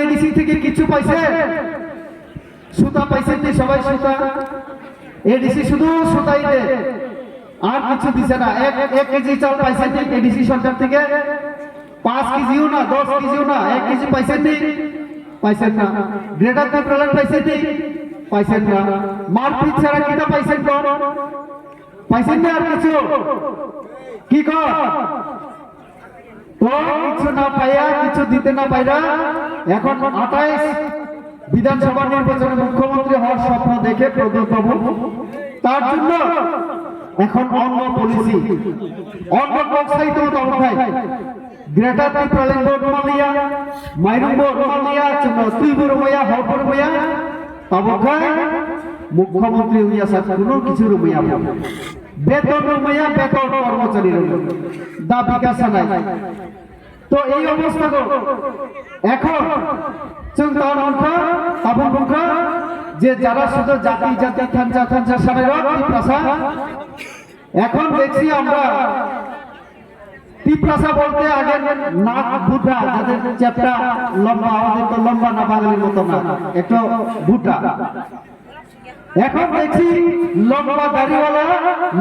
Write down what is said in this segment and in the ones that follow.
ADC থেকে কিছু পাইছে? সুতা পাইছেন নি সবাই? সুতা এডিসি শুধু সুতাই দে, আর কিছু দিছে না। 1 কেজি চাল পাইছেন নি এডিসি সরকার থেকে? 5 কেজিও না, 10 কেজিও না, 1 কেজি পাইছেন নি? পাইছেন না। গ্রেটার ত্রিপুরা পাইছেন নি? পাইছেন না। মারপিট ছাড়া কিটা পাইছেন? পাইছেন না আর কিছু? কি কর তো কিছু না পাইয়া, কিছু দিতে না পাইরা এখন 28 বিধানসভা নির্বাচনে মুখ্যমন্ত্রী হওয়ার স্বপ্ন দেখে প্রদীপ বাবু তার জন্য এখন অন্য পলিসি, অন্য ব্যবসায়িত অবস্থায় গ্রেটার ত্রিপুরা রুমালিয়া, মাইরুম্ব রুমালিয়া, তুইবুর রুমাইয়া, হরপুর রুমাইয়া তবকায় মুখ্যমন্ত্রী হইয়া কোনো কিছু রুমাইয়া বেতন রুমাইয়া, বেতন কর্মচারী দাবি কাছা নাই। তো এই অবস্থা এখন যে যারা শুধু জাতি জাতি থানচা থানচা সারের এখন দেখছি আমরা টিপ্রাসা বলতে আগে নাক বুটা, যাদের চ্যাপটা লম্বা, আমাদের তো লম্বা না, বাঙালির মতো না, একটু বুটা। এখন দেখছি লম্বা দাড়িওয়ালা,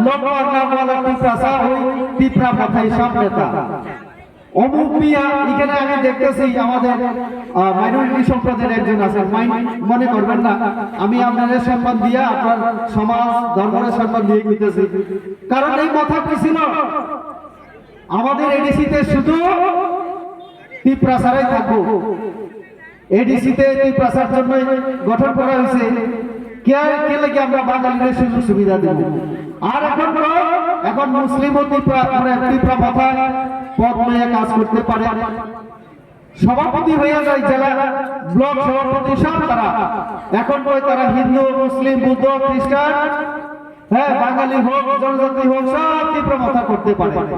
লম্বা নামওয়ালা টিপ্রাসা, ওই টিপ্রা মাথায় সব নেতা অমুক মিয়া। এখানে আমি দেখতেছি আমাদের মাইনরিটি সম্প্রদায়ের একজন আছে, মনে করবেন না, আমি আপনাদের সম্মান দিয়া, আপনার সমাজ ধর্মের সম্মান দিয়ে দিতেছি, কারণ এই কথা কি ছিল আমাদের এডিসিতে শুধু টিপ্রাসারাই থাকবো। এডিসিতে টিপ্রাসার জন্য গঠন করা হয়েছে, কে লাগে আমরা বাঙালিদের সুযোগ সুবিধা দেব। আর এখন মুসলিম ও টিপ্রা মাথায় পদ নিয়ে কাজ করতে পারে, সভাপতি হয়ে যায়, জেলা ব্লক সভাপতি সব তারা। এখন তারা হিন্দু, মুসলিম, বুদ্ধ, খ্রিস্টান, হ্যাঁ বাঙালি হোক, জনজাতি হোক, সব তীব্র মাথা করতে পারে।